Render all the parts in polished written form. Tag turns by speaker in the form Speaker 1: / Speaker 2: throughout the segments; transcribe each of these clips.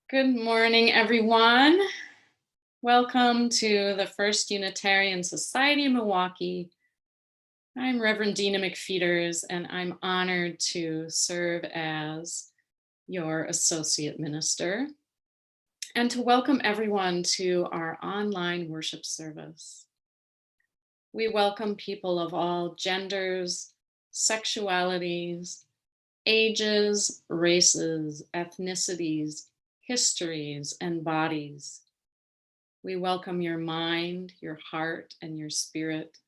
Speaker 1: Good morning, everyone. Welcome to the First Unitarian Society of Milwaukee. I'm Reverend Dina McFeeters, and I'm honored to serve as your Associate Minister and to welcome everyone to our online worship service. We welcome people of all genders, sexualities, ages, races, ethnicities, histories, and bodies. We welcome your mind, your heart, and your spirit.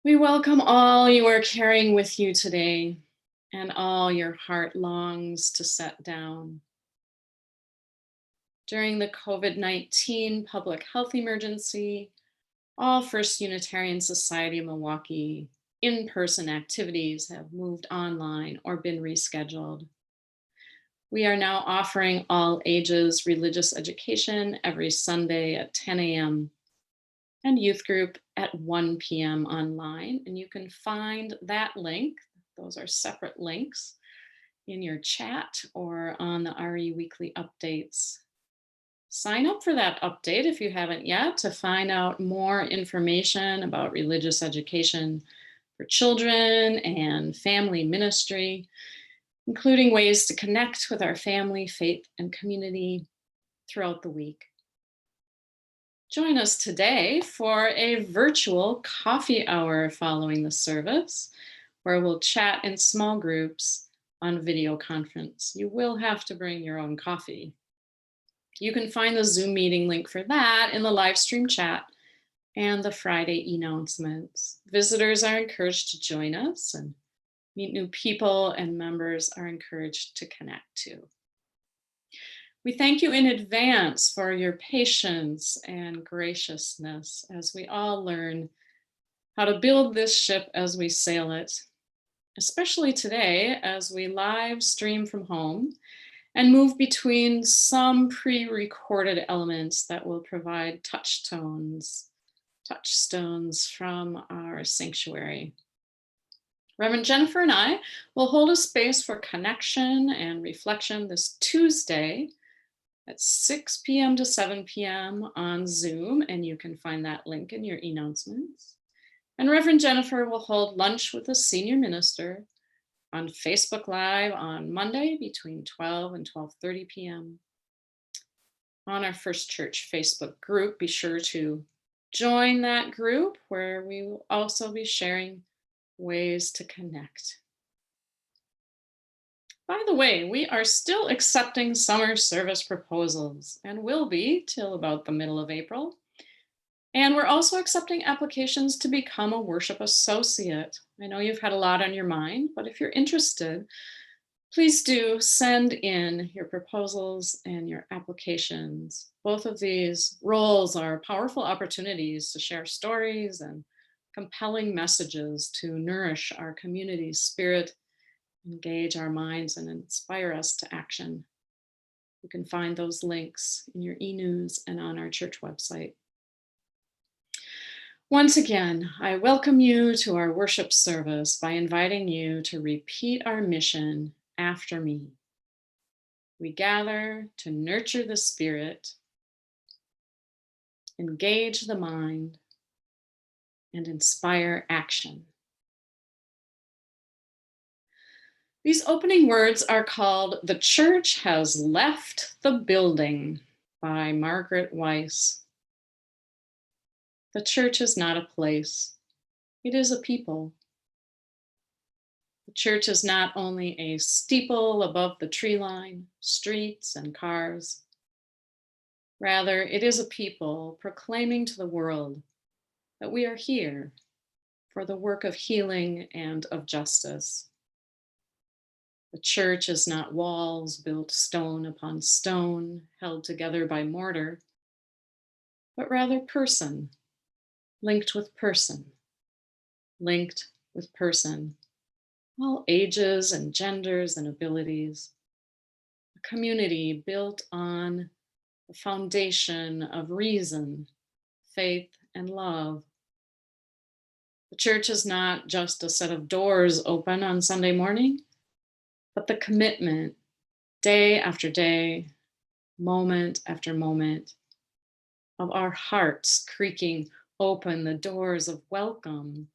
Speaker 1: We welcome all you are carrying with you today and all your heart longs to set down. During the COVID-19 public health emergency, all First Unitarian Society of Milwaukee in-person activities have moved online or been rescheduled. We are now offering all ages religious education every Sunday at 10 a.m. and youth group at 1 p.m. online. And you can find that link, those are separate links, in your chat or on the RE Weekly Updates. Sign up for that update if you haven't yet to find out more information about religious education for children and family ministry, including ways to connect with our family, faith, and community throughout the week. Join us today for a virtual coffee hour following the service, where we'll chat in small groups on video conference. You will have to bring your own coffee. You can find the Zoom meeting link for that in the live stream chat and the Friday announcements. Visitors are encouraged to join us, and meet new people, and members are encouraged to connect too. We thank you in advance for your patience and graciousness as we all learn how to build this ship as we sail it, especially today as we live stream from home and move between some pre-recorded elements that will provide touchstones from our sanctuary. Reverend Jennifer and I will hold a space for connection and reflection this Tuesday at 6 p.m. to 7 p.m. on Zoom, and you can find that link in your announcements. And Reverend Jennifer will hold lunch with a senior minister on Facebook Live on Monday between 12 and 12:30 p.m. On our First Church Facebook group, be sure to join that group where we will also be sharing ways to connect. By the way, we are still accepting summer service proposals and will be till about the middle of April. And we're also accepting applications to become a worship associate. I know you've had a lot on your mind, but if you're interested, please do send in your proposals and your applications. Both of these roles are powerful opportunities to share stories and compelling messages to nourish our community's spirit, engage our minds, and inspire us to action. You can find those links in your e-news and on our church website. Once again, I welcome you to our worship service by inviting you to repeat our mission after me. We gather to nurture the spirit, engage the mind, and inspire action. These opening words are called "The Church Has Left the Building" by Margaret Weiss. The church is not a place, it is a people. The church is not only a steeple above the tree line, streets, and cars. Rather, it is a people proclaiming to the world that we are here for the work of healing and of justice. The church is not walls built stone upon stone, held together by mortar, but rather person, linked with person, linked with person, all ages and genders and abilities. A community built on the foundation of reason, faith, and love. The church is not just a set of doors open on Sunday morning, but the commitment, day after day, moment after moment, of our hearts creaking open the doors of welcome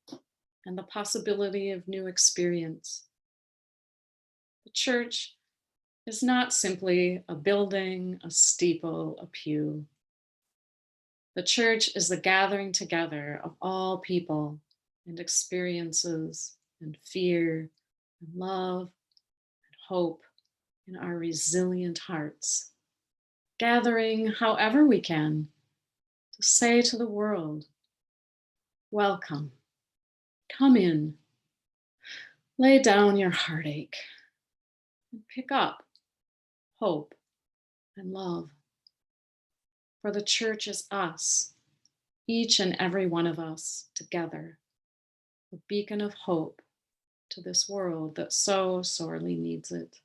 Speaker 1: and the possibility of new experience. The church is not simply a building, a steeple, a pew. The church is the gathering together of all people and experiences and fear and love and hope in our resilient hearts. Gathering however we can to say to the world, welcome, come in, lay down your heartache and pick up hope and love. For the church is us, each and every one of us together, a beacon of hope to this world that so sorely needs it.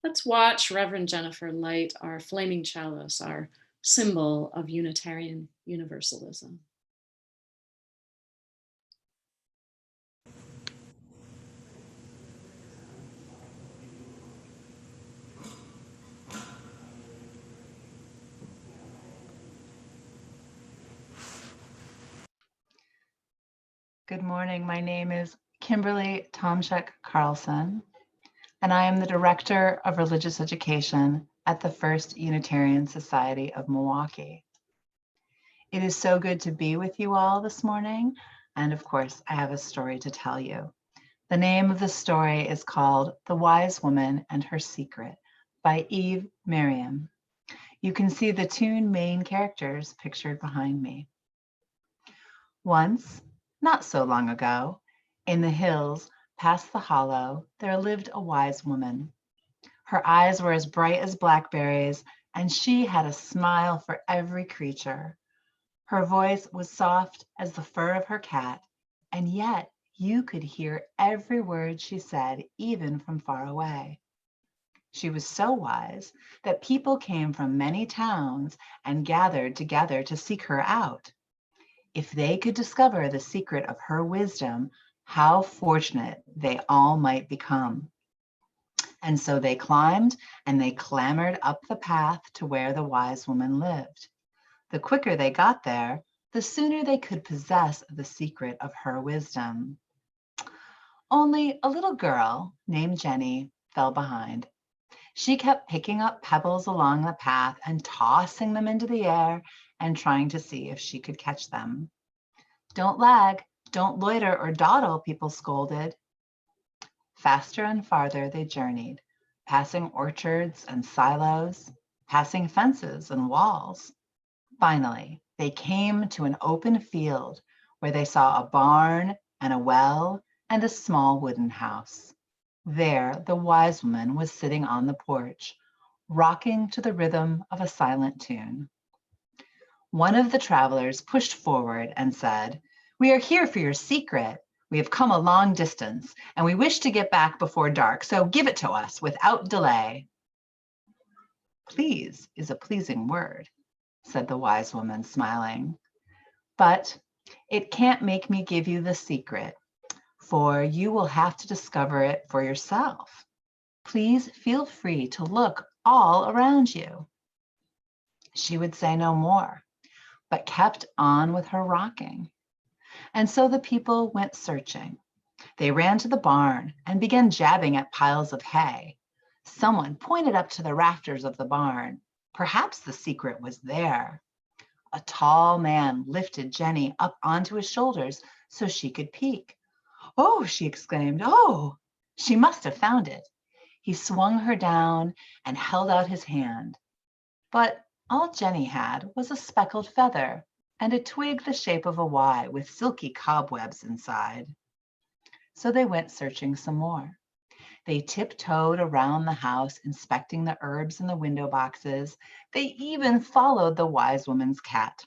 Speaker 1: Let's watch Reverend Jennifer light our flaming chalice, our symbol of Unitarian Universalism.
Speaker 2: Good morning. My name is Kimberly Tomczyk Carlson, and I am the Director of Religious Education at the First Unitarian Society of Milwaukee. It is so good to be with you all this morning, and of course, I have a story to tell you. The name of the story is called The Wise Woman and Her Secret by Eve Merriam. You can see the two main characters pictured behind me. Once, not so long ago, in the hills past the hollow, there lived a wise woman. Her eyes were as bright as blackberries, and she had a smile for every creature. Her voice was soft as the fur of her cat, and yet you could hear every word she said, even from far away. She was so wise that people came from many towns and gathered together to seek her out. If they could discover the secret of her wisdom, how fortunate they all might become. And so they climbed and they clambered up the path to where the wise woman lived. The quicker they got there, the sooner they could possess the secret of her wisdom. Only a little girl named Jenny fell behind. She kept picking up pebbles along the path and tossing them into the air and trying to see if she could catch them. Don't lag, don't loiter or dawdle, people scolded. Faster and farther they journeyed, passing orchards and silos, passing fences and walls. Finally, they came to an open field where they saw a barn and a well and a small wooden house. There, the wise woman was sitting on the porch, rocking to the rhythm of a silent tune. One of the travelers pushed forward and said, "We are here for your secret. We have come a long distance, and we wish to get back before dark, so give it to us without delay." "Please is a pleasing word," said the wise woman, smiling. "But it can't make me give you the secret, for you will have to discover it for yourself. Please feel free to look all around you." She would say no more, but kept on with her rocking. And so the people went searching. They ran to the barn and began jabbing at piles of hay. Someone pointed up to the rafters of the barn. Perhaps the secret was there. A tall man lifted Jenny up onto his shoulders so she could peek. "Oh," she exclaimed, "oh!" She must have found it. He swung her down and held out his hand. But all Jenny had was a speckled feather and a twig the shape of a Y with silky cobwebs inside. So they went searching some more. They tiptoed around the house, inspecting the herbs in the window boxes. They even followed the wise woman's cat.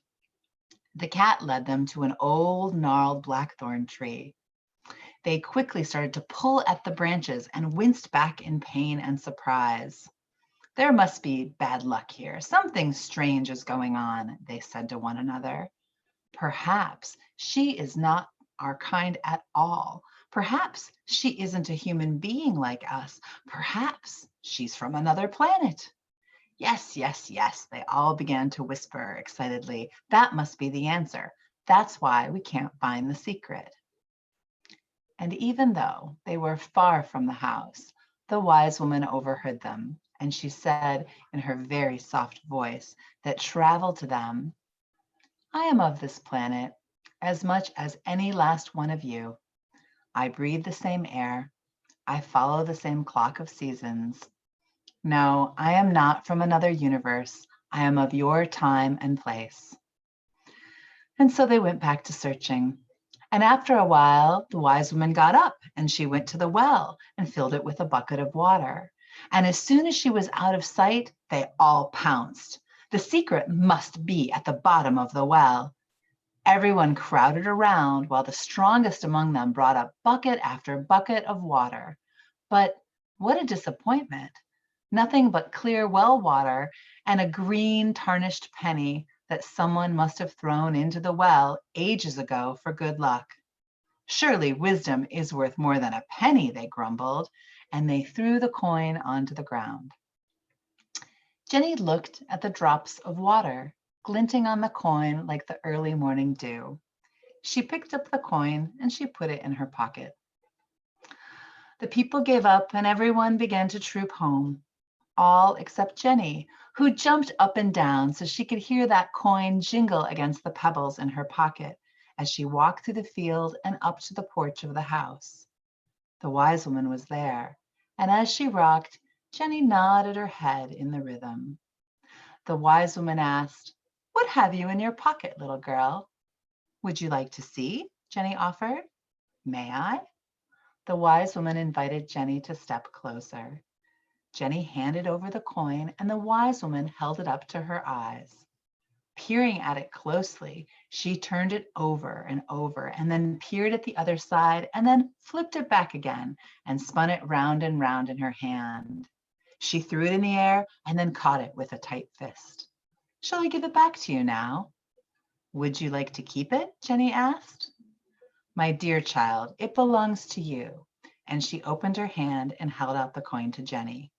Speaker 2: The cat led them to an old gnarled blackthorn tree. They quickly started to pull at the branches and winced back in pain and surprise. "There must be bad luck here. Something strange is going on," they said to one another. "Perhaps she is not our kind at all. Perhaps she isn't a human being like us. Perhaps She's from another planet. Yes, yes, yes, they all began to whisper excitedly. That must be the answer. That's why we can't find the secret. And even though they were far from the house, the wise woman overheard them, and she said in her very soft voice that traveled to them, I am of this planet as much as any last one of you. I breathe the same air. I follow the same clock of seasons. No, I am not from another universe. I am of your time and place. And so they went back to searching. And after a while, the wise woman got up and she went to the well and filled it with a bucket of water. And as soon as she was out of sight, they all pounced. The secret must be at the bottom of the well. Everyone crowded around while the strongest among them brought up bucket after bucket of water. But what a disappointment. Nothing but clear well water and a green tarnished penny that someone must have thrown into the well ages ago for good luck. Surely wisdom is worth more than a penny, they grumbled, and they threw the coin onto the ground. Jenny looked at the drops of water glinting on the coin like the early morning dew. She picked up the coin and she put it in her pocket. The people gave up and everyone began to troop home, all except Jenny, who jumped up and down so she could hear that coin jingle against the pebbles in her pocket as she walked through the field and up to the porch of the house. The wise woman was there, and as she rocked, Jenny nodded her head in the rhythm. The wise woman asked, What have you in your pocket, little girl? Would you like to see? Jenny offered. May I? The wise woman invited Jenny to step closer. Jenny handed over the coin and the wise woman held it up to her eyes. Peering at it closely, she turned it over and then peered at the other side and then flipped it back again and spun it round and round in her hand. She threw it in the air and then caught it with a tight fist. Shall I give it back to you now? Would you like to keep it? Jenny asked. My dear child, it belongs to you. And she opened her hand and held out the coin to Jenny.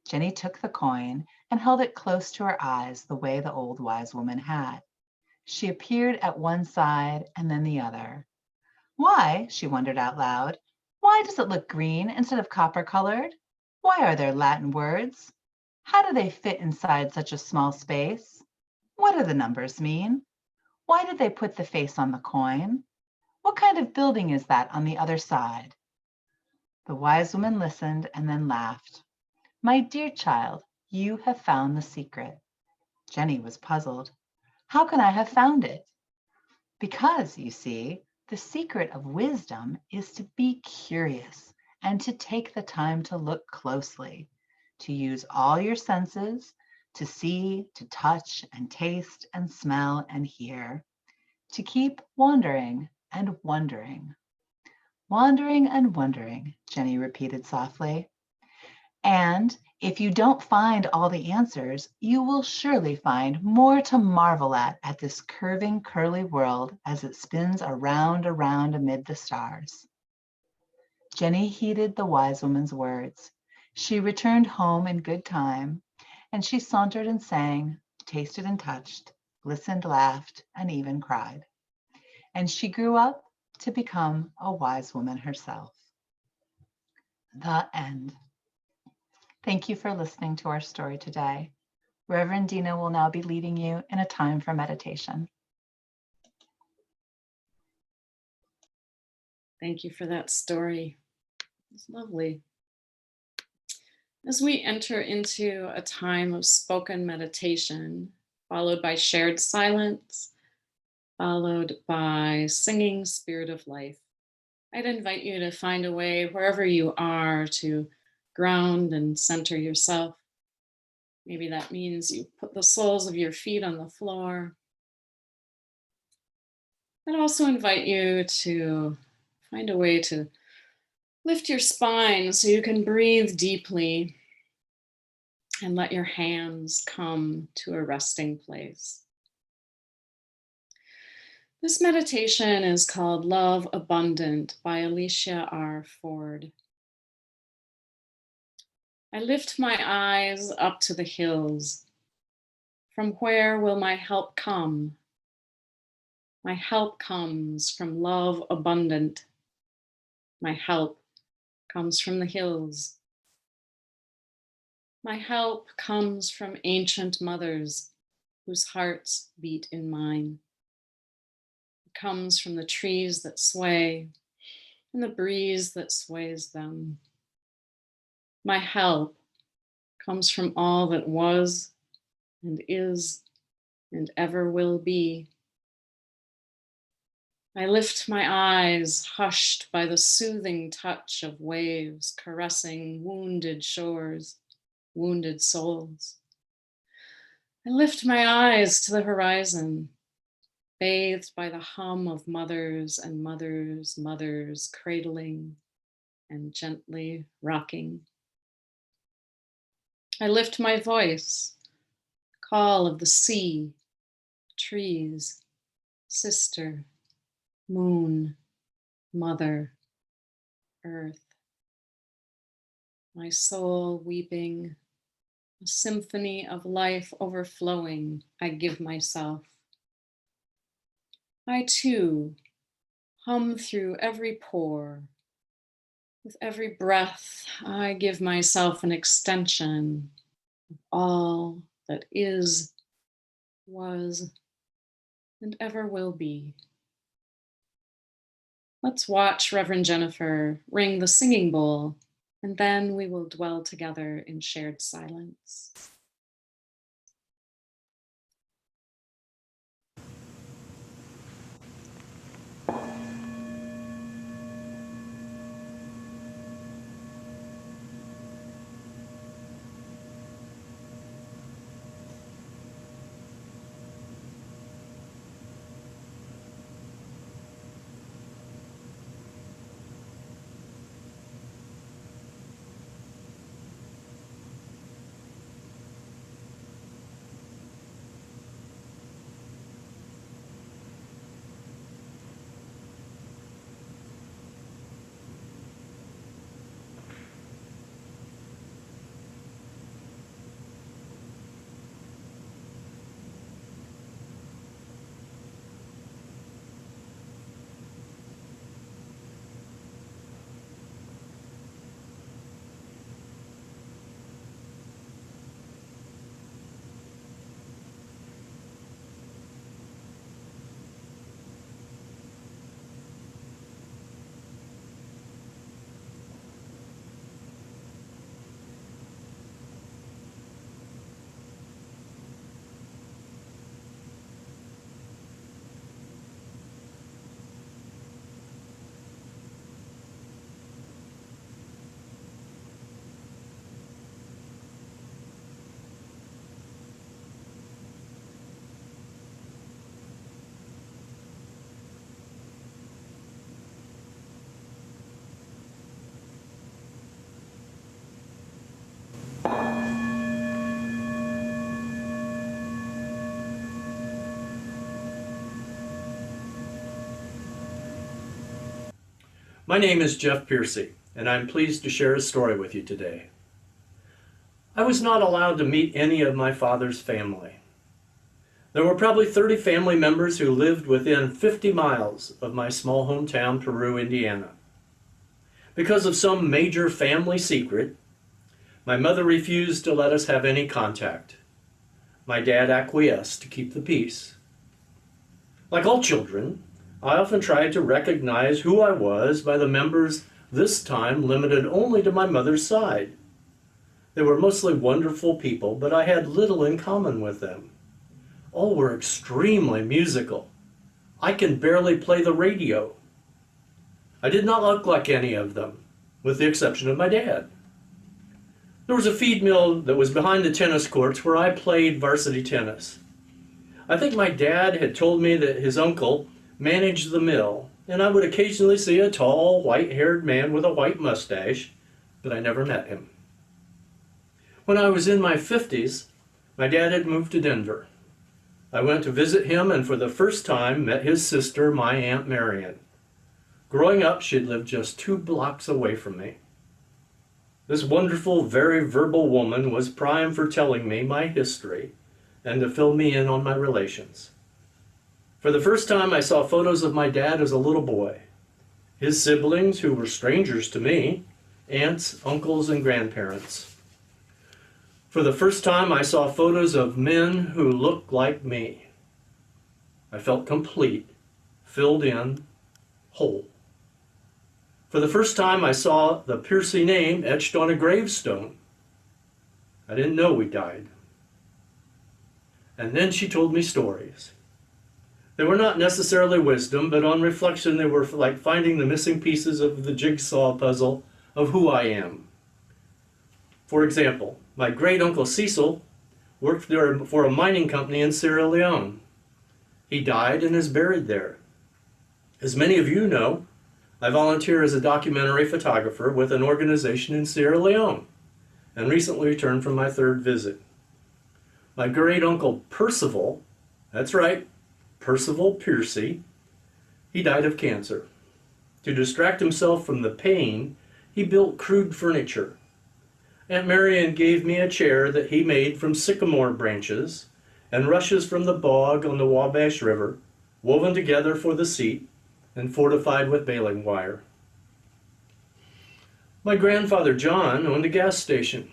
Speaker 2: Jenny took the coin and held it close to her eyes the way the old wise woman had. She appeared at one side and then the other. Why, she wondered out loud, why does it look green instead of copper colored? Why are there Latin words? How do they fit inside such a small space? What do the numbers mean? Why did they put the face on the coin? What kind of building is that on the other side? The wise woman listened and then laughed. My dear child, you have found the secret. Jenny was puzzled. How can I have found it? Because, you see, the secret of wisdom is to be curious and to take the time to look closely, to use all your senses, to see, to touch and taste and smell and hear, to keep wandering and wondering. Wandering and wondering, Jenny repeated softly. And if you don't find all the answers, you will surely find more to marvel at this curving, curly world as it spins around amid the stars. Jenny heeded the wise woman's words. She returned home in good time, and she sauntered and sang, tasted and touched, listened, laughed, and even cried. And she grew up to become a wise woman herself. The end. Thank you for listening to our story today. Reverend Dina will now be leading you in a time for meditation.
Speaker 1: Thank you for that story. It's lovely. As we enter into a time of spoken meditation, followed by shared silence, followed by singing Spirit of Life, I'd invite you to find a way, wherever you are, to ground and center yourself. Maybe that means you put the soles of your feet on the floor. I'd also invite you to find a way to lift your spine so you can breathe deeply and let your hands come to a resting place. This meditation is called Love Abundant by Alicia R. Ford. I lift my eyes up to the hills. From where will my help come? My help comes from love abundant. My help comes from the hills. My help comes from ancient mothers whose hearts beat in mine. It comes from the trees that sway and the breeze that sways them. My help comes from all that was and is and ever will be. I lift my eyes, hushed by the soothing touch of waves caressing wounded shores, wounded souls. I lift my eyes to the horizon, bathed by the hum of mothers and mothers' mothers cradling and gently rocking. I lift my voice, call of the sea, trees, sister, moon, mother, earth. My soul weeping, a symphony of life overflowing, I give myself. I too hum through every pore. With every breath, I give myself an extension of all that is, was, and ever will be. Let's watch Reverend Jennifer ring the singing bowl, and then we will dwell together in shared silence.
Speaker 3: My name is Jeff Piercy, and I'm pleased to share a story with you today. I was not allowed to meet any of my father's family. There were probably 30 family members who lived within 50 miles of my small hometown, Peru, Indiana. Because of some major family secret, my mother refused to let us have any contact. My dad acquiesced to keep the peace. Like all children, I often tried to recognize who I was by the members, this time limited only to my mother's side. They were mostly wonderful people, but I had little in common with them. All were extremely musical. I can barely play the radio. I did not look like any of them, with the exception of my dad. There was a feed mill that was behind the tennis courts where I played varsity tennis. I think my dad had told me that his uncle managed the mill, and I would occasionally see a tall, white-haired man with a white mustache, but I never met him. When I was in my 50s, my dad had moved to Denver. I went to visit him and for the first time met his sister, my Aunt Marion. Growing up, she'd lived just 2 blocks away from me. This wonderful, very verbal woman was prime for telling me my history and to fill me in on my relations. For the first time, I saw photos of my dad as a little boy, his siblings who were strangers to me, aunts, uncles, and grandparents. For the first time, I saw photos of men who looked like me. I felt complete, filled in, whole. For the first time, I saw the Piercy name etched on a gravestone. I didn't know we died. And then she told me stories. They were not necessarily wisdom, but on reflection, they were like finding the missing pieces of the jigsaw puzzle of who I am. For example, my great uncle Cecil worked for a mining company in Sierra Leone. He died and is buried there. As many of you know, I volunteer as a documentary photographer with an organization in Sierra Leone and recently returned from my third visit. My great uncle Percival, that's right, Percival Piercy, he died of cancer. To distract himself from the pain, he built crude furniture. Aunt Marion gave me a chair that he made from sycamore branches and rushes from the bog on the Wabash River, woven together for the seat and fortified with baling wire. My grandfather John owned a gas station.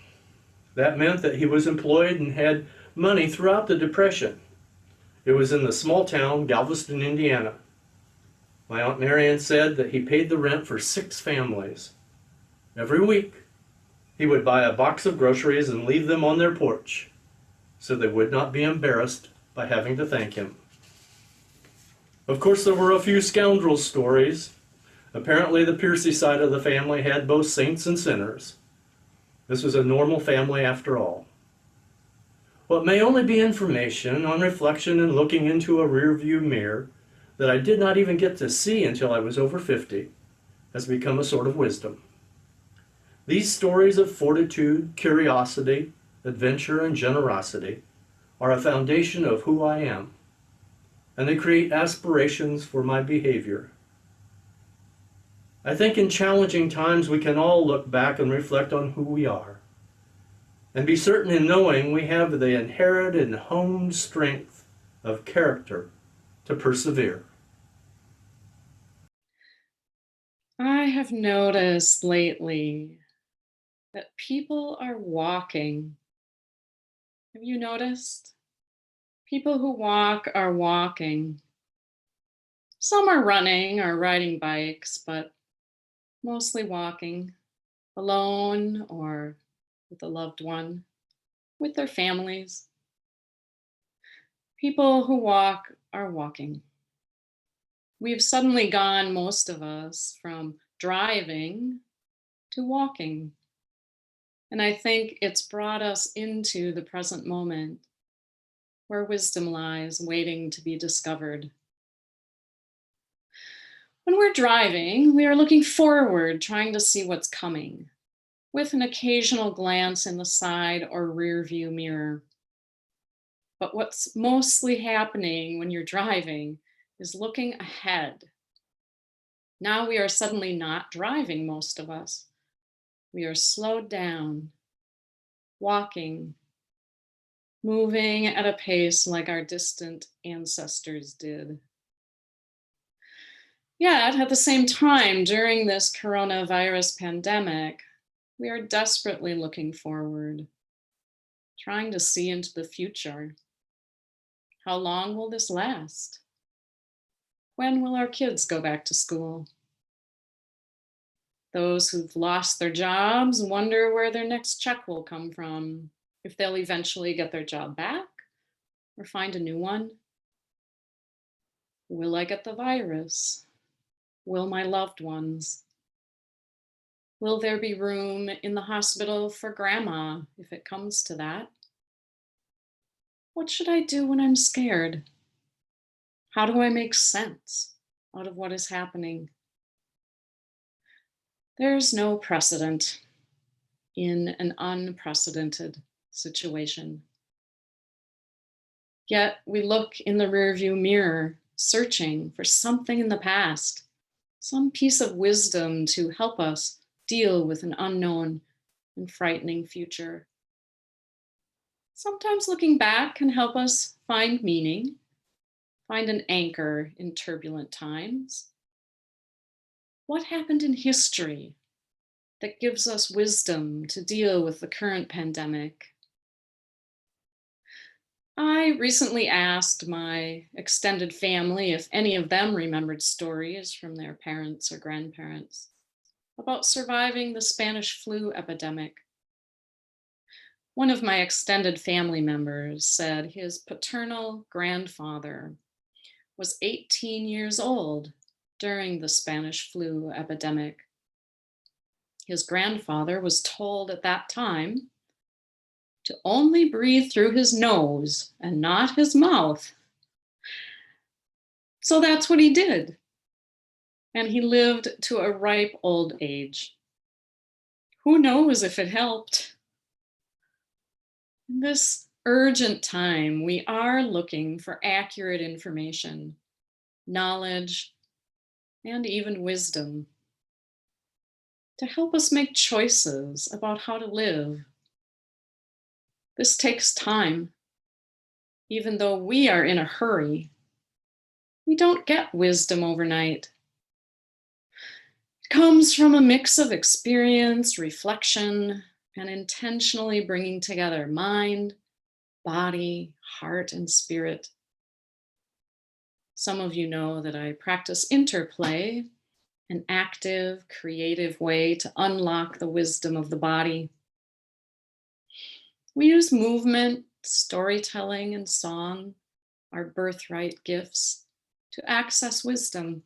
Speaker 3: That meant that he was employed and had money throughout the Depression. It was in the small town Galveston, Indiana. My Aunt Marion said that he paid the rent for 6 families. Every week, he would buy a box of groceries and leave them on their porch so they would not be embarrassed by having to thank him. Of course, there were a few scoundrel stories. Apparently, the Piercy side of the family had both saints and sinners. This was a normal family after all. What may only be information on reflection and looking into a rearview mirror that I did not even get to see until I was over 50 has become a sort of wisdom. These stories of fortitude, curiosity, adventure, and generosity are a foundation of who I am, and they create aspirations for my behavior. I think in challenging times we can all look back and reflect on who we are, and be certain in knowing we have the inherited and honed strength of character to persevere.
Speaker 1: I have noticed lately that people are walking. Have you noticed? People who walk are walking. Some are running or riding bikes, but mostly walking, alone or with a loved one, with their families. People who walk are walking. We've suddenly gone, most of us, from driving to walking. And I think it's brought us into the present moment where wisdom lies, waiting to be discovered. When we're driving, we are looking forward, trying to see what's coming, with an occasional glance in the side or rear view mirror. But what's mostly happening when you're driving is looking ahead. Now we are suddenly not driving, most of us. We are slowed down, walking, moving at a pace like our distant ancestors did. Yet, at the same time, during this coronavirus pandemic, we are desperately looking forward, trying to see into the future. How long will this last? When will our kids go back to school? Those who've lost their jobs wonder where their next check will come from, if they'll eventually get their job back or find a new one. Will I get the virus? Will my loved ones? Will there be room in the hospital for grandma if it comes to that? What should I do when I'm scared? How do I make sense out of what is happening? There's no precedent in an unprecedented situation. Yet we look in the rearview mirror, searching for something in the past, some piece of wisdom to help us deal with an unknown and frightening future. Sometimes looking back can help us find meaning, find an anchor in turbulent times. What happened in history that gives us wisdom to deal with the current pandemic? I recently asked my extended family if any of them remembered stories from their parents or grandparents about surviving the Spanish flu epidemic. One of my extended family members said his paternal grandfather was 18 years old during the Spanish flu epidemic. His grandfather was told at that time to only breathe through his nose and not his mouth. So that's what he did. And he lived to a ripe old age. Who knows if it helped? In this urgent time, we are looking for accurate information, knowledge, and even wisdom to help us make choices about how to live. This takes time. Even though we are in a hurry, we don't get wisdom overnight. It comes from a mix of experience, reflection, and intentionally bringing together mind, body, heart, and spirit. Some of you know that I practice interplay, an active, creative way to unlock the wisdom of the body. We use movement, storytelling, and song, our birthright gifts, to access wisdom.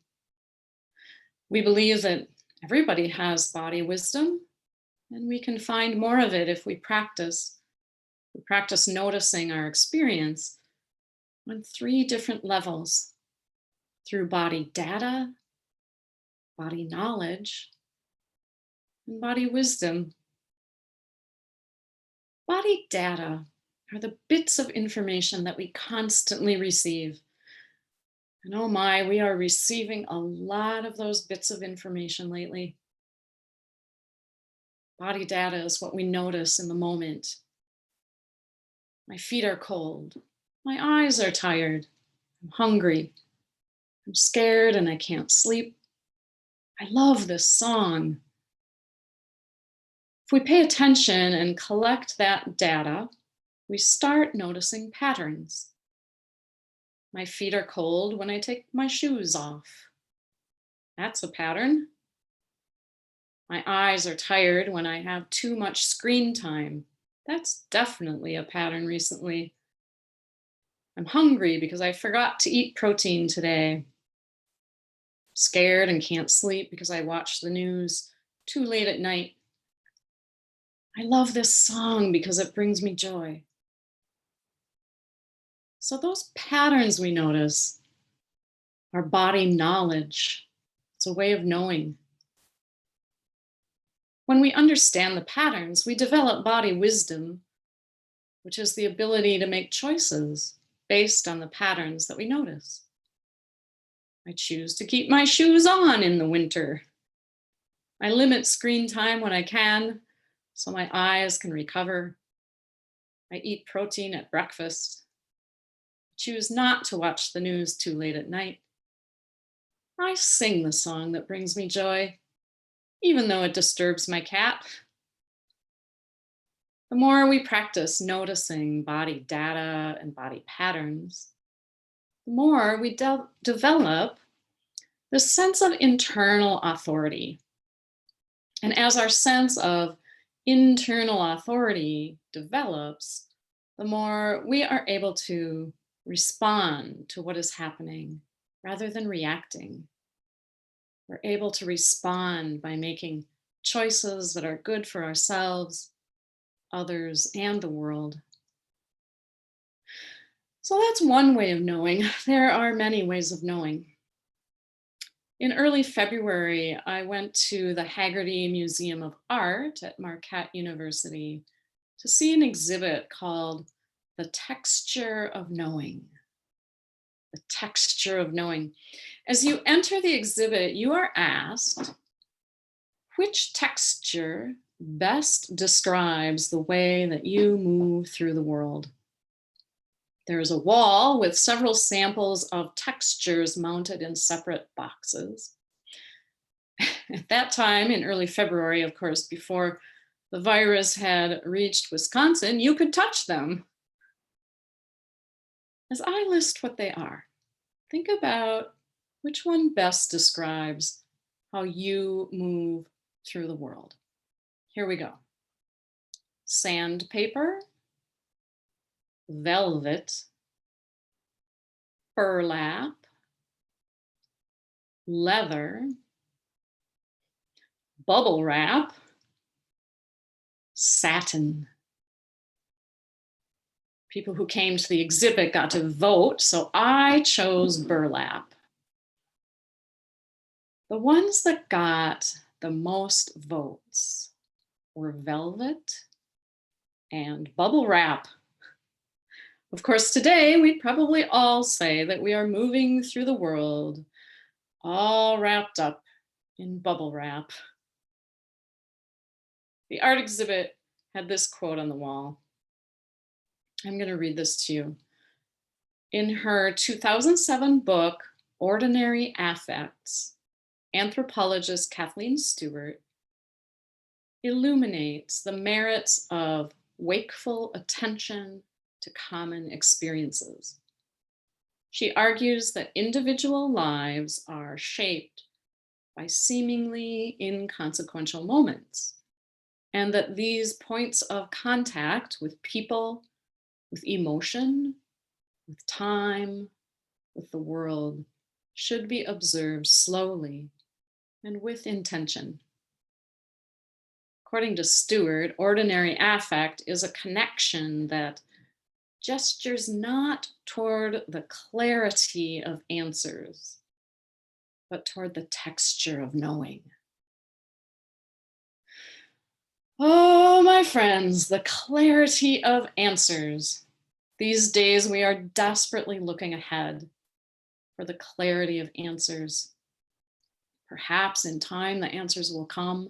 Speaker 1: We believe that everybody has body wisdom, and we can find more of it if we practice. We practice noticing our experience on 3 different levels: through body data, body knowledge, and body wisdom. Body data are the bits of information that we constantly receive. And oh my, we are receiving a lot of those bits of information lately. Body data is what we notice in the moment. My feet are cold. My eyes are tired. I'm hungry. I'm scared and I can't sleep. I love this song. If we pay attention and collect that data, we start noticing patterns. My feet are cold when I take my shoes off. That's a pattern. My eyes are tired when I have too much screen time. That's definitely a pattern recently. I'm hungry because I forgot to eat protein today. Scared and can't sleep because I watched the news too late at night. I love this song because it brings me joy. So those patterns we notice are body knowledge. It's a way of knowing. When we understand the patterns, we develop body wisdom, which is the ability to make choices based on the patterns that we notice. I choose to keep my shoes on in the winter. I limit screen time when I can so my eyes can recover. I eat protein at breakfast. I choose not to watch the news too late at night. I sing the song that brings me joy, even though it disturbs my cat. The more we practice noticing body data and body patterns, the more we develop this sense of internal authority. And as our sense of internal authority develops, the more we are able to respond to what is happening rather than reacting. We're able to respond by making choices that are good for ourselves, others, and the world. So that's one way of knowing. There are many ways of knowing. In early February, I went to the Haggerty Museum of Art at Marquette University to see an exhibit called The Texture of Knowing. The Texture of Knowing. As you enter the exhibit, you are asked, which texture best describes the way that you move through the world? There is a wall with several samples of textures mounted in separate boxes. At that time, in early February, of course, before the virus had reached Wisconsin, you could touch them. As I list what they are, think about which one best describes how you move through the world. Here we go. Sandpaper, velvet, burlap, leather, bubble wrap, satin. People who came to the exhibit got to vote, so I chose burlap. The ones that got the most votes were velvet and bubble wrap. Of course, today we'd probably all say that we are moving through the world all wrapped up in bubble wrap. The art exhibit had this quote on the wall. I'm going to read this to you. In her 2007 book, Ordinary Affects, anthropologist Kathleen Stewart illuminates the merits of wakeful attention to common experiences. She argues that individual lives are shaped by seemingly inconsequential moments, and that these points of contact with people, with emotion, with time, with the world, should be observed slowly and with intention. According to Stewart, ordinary affect is a connection that gestures not toward the clarity of answers, but toward the texture of knowing. Oh, my friends, the clarity of answers. These days, we are desperately looking ahead for the clarity of answers. Perhaps in time, the answers will come.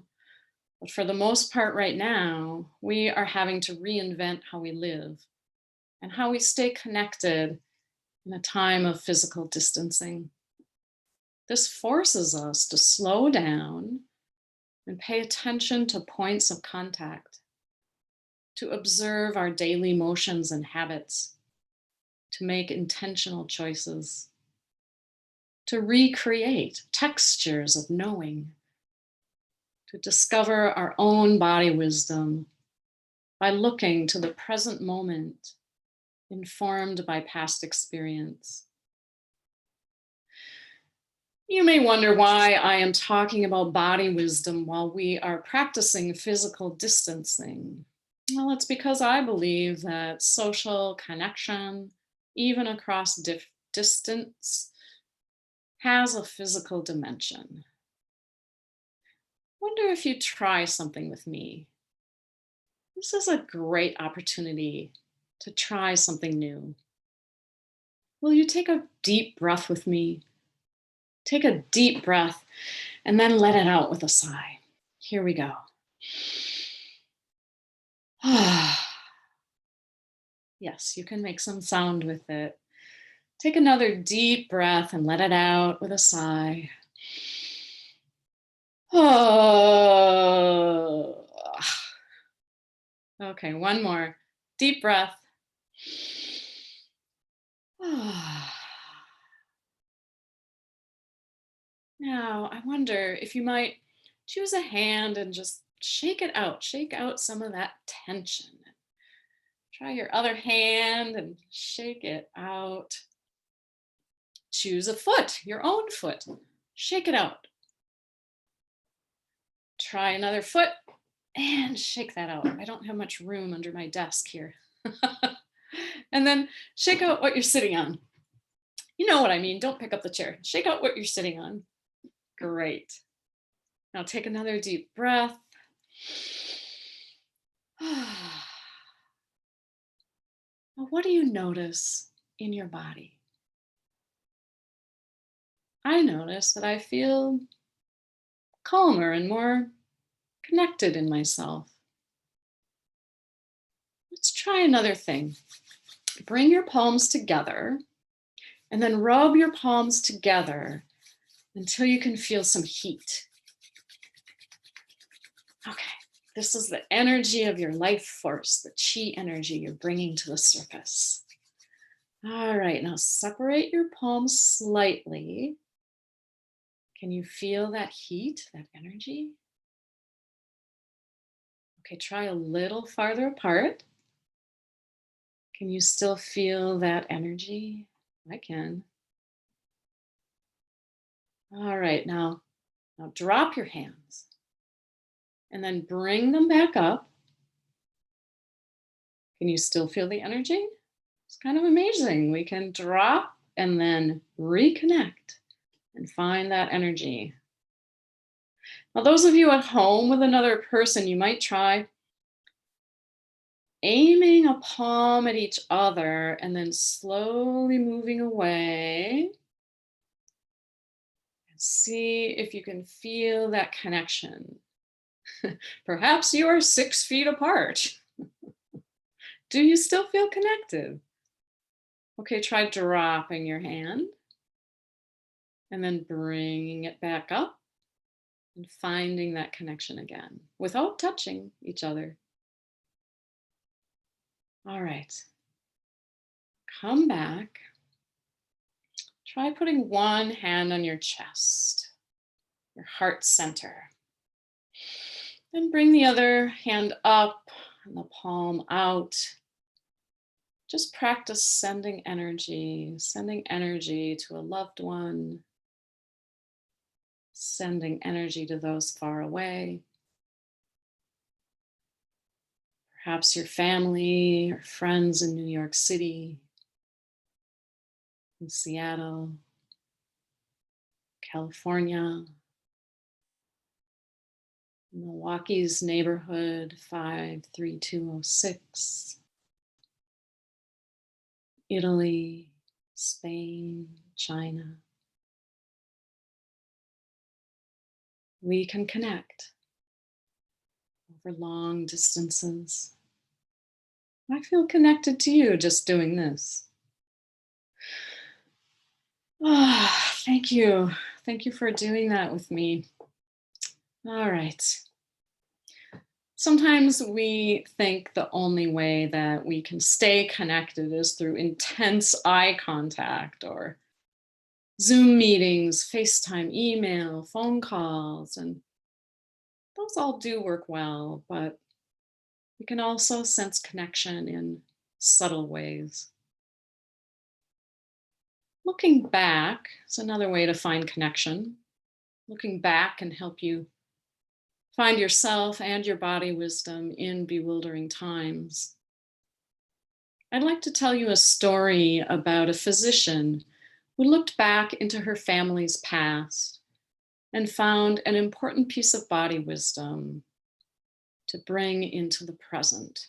Speaker 1: But for the most part, right now, we are having to reinvent how we live and how we stay connected in a time of physical distancing. This forces us to slow down and pay attention to points of contact, to observe our daily motions and habits, to make intentional choices, to recreate textures of knowing, to discover our own body wisdom by looking to the present moment, informed by past experience. You may wonder why I am talking about body wisdom while we are practicing physical distancing. Well, it's because I believe that social connection, even across distance, has a physical dimension. Wonder if you'd try something with me. This is a great opportunity to try something new. Will you take a deep breath with me? Take a deep breath and then let it out with a sigh. Here we go. Yes, you can make some sound with it. Take another deep breath and let it out with a sigh. Okay, one more. Deep breath. Now, I wonder if you might choose a hand and just shake it out. Shake out some of that tension. Try your other hand and shake it out. Choose a foot, your own foot. Shake it out. Try another foot and shake that out. I don't have much room under my desk here. And then shake out what you're sitting on. You know what I mean. Don't pick up the chair. Shake out what you're sitting on. Great. Now take another deep breath. Now, what do you notice in your body? I notice that I feel calmer and more connected in myself. Let's try another thing. Bring your palms together and then rub your palms together until you can feel some heat. Okay, this is the energy of your life force, the chi energy you're bringing to the surface. All right, now separate your palms slightly. Can you feel that heat, that energy? Okay, try a little farther apart. Can you still feel that energy? I can. All right, now drop your hands and then bring them back up. Can you still feel the energy? It's kind of amazing. We can drop and then reconnect and find that energy. Now, those of you at home with another person, you might try aiming a palm at each other and then slowly moving away. And see if you can feel that connection. Perhaps you are 6 feet apart. Do you still feel connected? Okay, try dropping your hand and then bringing it back up and finding that connection again without touching each other. All right. Come back. Try putting one hand on your chest, your heart center. Then bring the other hand up and the palm out. Just practice sending energy to a loved one, sending energy to those far away. Perhaps your family or friends in New York City, in Seattle, California, Milwaukee's neighborhood 53206, Italy, Spain, China. We can connect over long distances. I feel connected to you just doing this. Thank you. Thank you for doing that with me. All right. Sometimes we think the only way that we can stay connected is through intense eye contact or Zoom meetings, FaceTime, email, phone calls, and those all do work well, but we can also sense connection in subtle ways. Looking back is another way to find connection. Looking back can help you find yourself and your body wisdom in bewildering times. I'd like to tell you a story about a physician who looked back into her family's past and found an important piece of body wisdom to bring into the present.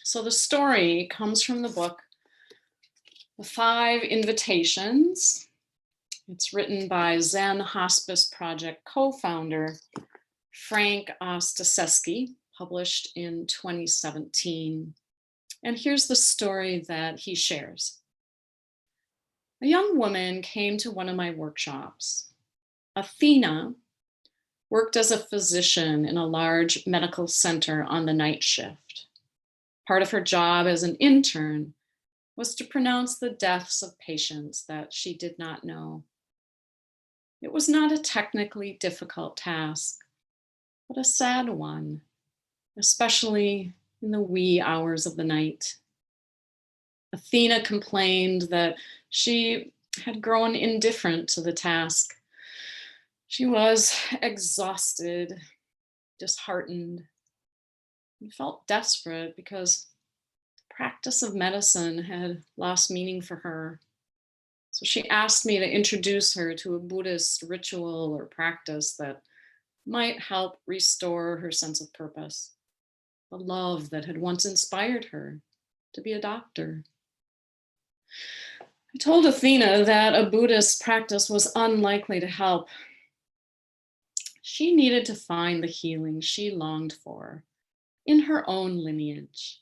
Speaker 1: So the story comes from the book, The 5 Invitations. It's written by Zen Hospice Project co-founder Frank Ostaseski, published in 2017. And here's the story that he shares. A young woman came to one of my workshops. Athena worked as a physician in a large medical center on the night shift. Part of her job as an intern was to pronounce the deaths of patients that she did not know. It was not a technically difficult task, but a sad one, especially in the wee hours of the night. Athena complained that she had grown indifferent to the task. She was exhausted, disheartened, and felt desperate because the practice of medicine had lost meaning for her. So she asked me to introduce her to a Buddhist ritual or practice that might help restore her sense of purpose, the love that had once inspired her to be a doctor. I told Athena that a Buddhist practice was unlikely to help. She needed to find the healing she longed for in her own lineage.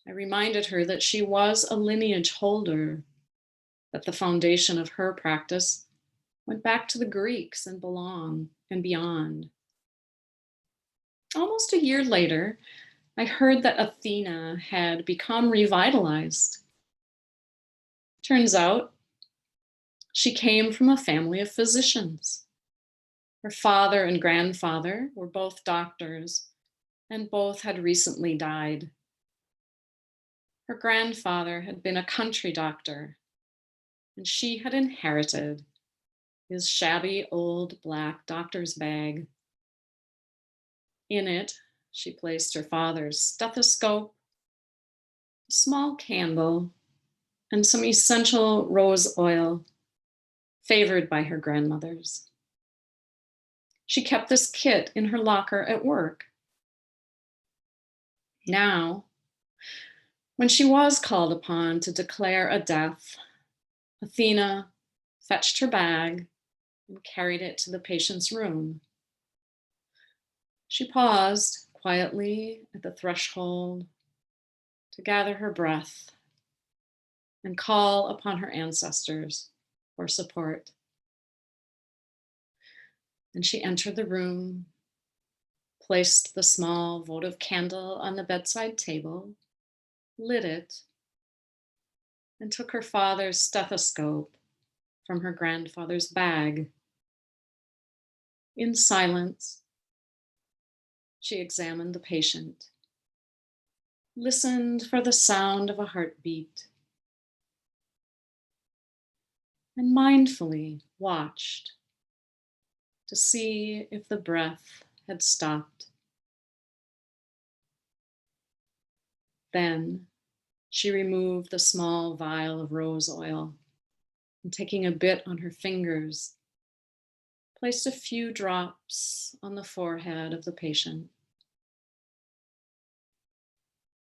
Speaker 1: I reminded her that she was a lineage holder, that the foundation of her practice went back to the Greeks and belong and beyond. Almost a year later, I heard that Athena had become revitalized. Turns out, she came from a family of physicians. Her father and grandfather were both doctors, and both had recently died. Her grandfather had been a country doctor, and she had inherited his shabby old black doctor's bag. In it, she placed her father's stethoscope, a small candle, and some essential rose oil, favored by her grandmothers. She kept this kit in her locker at work. Now, when she was called upon to declare a death, Athena fetched her bag and carried it to the patient's room. She paused quietly at the threshold to gather her breath and call upon her ancestors for support. And she entered the room, placed the small votive candle on the bedside table, lit it, and took her father's stethoscope from her grandfather's bag. In silence, she examined the patient, listened for the sound of a heartbeat, and mindfully watched to see if the breath had stopped. Then she removed the small vial of rose oil and, taking a bit on her fingers, placed a few drops on the forehead of the patient,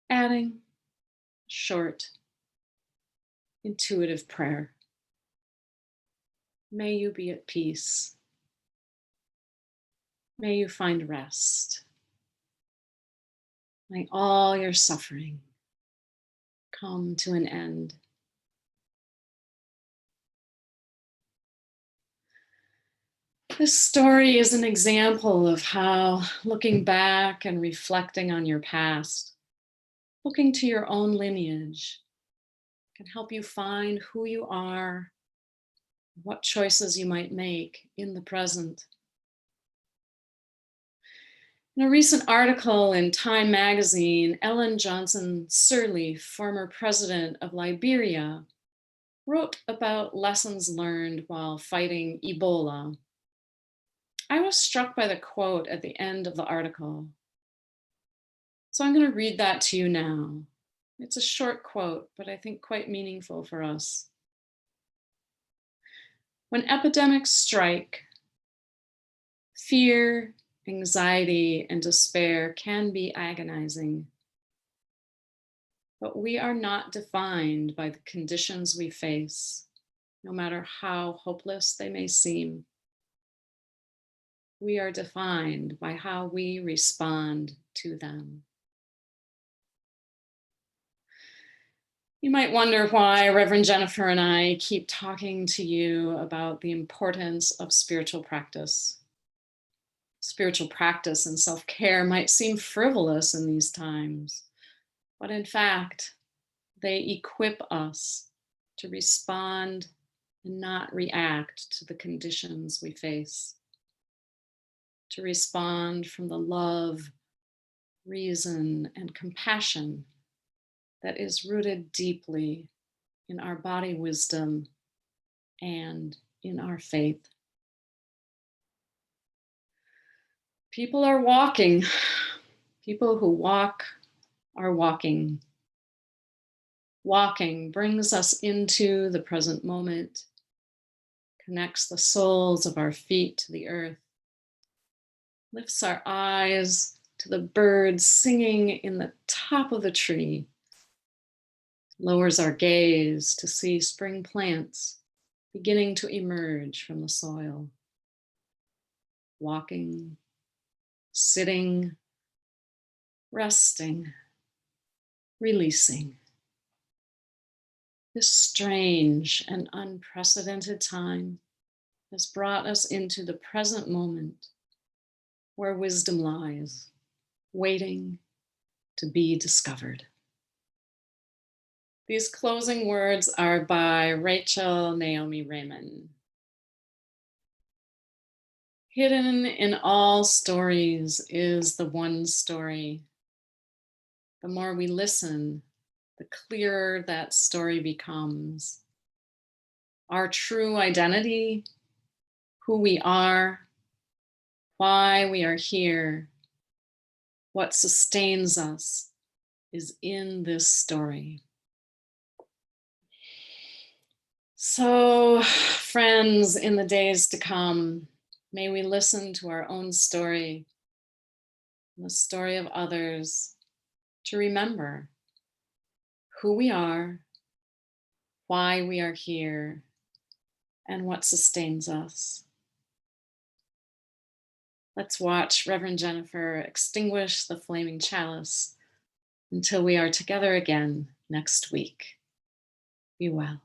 Speaker 1: adding a short, intuitive prayer. May you be at peace. May you find rest. May all your suffering come to an end. This story is an example of how looking back and reflecting on your past, looking to your own lineage, can help you find who you are, what choices you might make in the present. In a recent article in Time magazine, Ellen Johnson Sirleaf, former president of Liberia, wrote about lessons learned while fighting Ebola. I was struck by the quote at the end of the article. So I'm going to read that to you now. It's a short quote, but I think quite meaningful for us. When epidemics strike, fear, anxiety, and despair can be agonizing. But we are not defined by the conditions we face, no matter how hopeless they may seem. We are defined by how we respond to them. You might wonder why Reverend Jennifer and I keep talking to you about the importance of spiritual practice. Spiritual practice and self-care might seem frivolous in these times, but in fact, they equip us to respond and not react to the conditions we face, to respond from the love, reason, and compassion that is rooted deeply in our body wisdom and in our faith. People are walking. People who walk are walking. Walking brings us into the present moment, connects the soles of our feet to the earth, lifts our eyes to the birds singing in the top of the tree, lowers our gaze to see spring plants beginning to emerge from the soil. walking, sitting, resting, releasing. This strange and unprecedented time has brought us into the present moment where wisdom lies, waiting to be discovered. These closing words are by Rachel Naomi Raymond. Hidden in all stories is the one story. The more we listen, the clearer that story becomes. Our true identity, who we are, why we are here, what sustains us, is in this story. So, friends, in the days to come, may we listen to our own story, the story of others, to remember who we are, why we are here, and what sustains us. Let's watch Reverend Jennifer extinguish the flaming chalice until we are together again next week. Be well.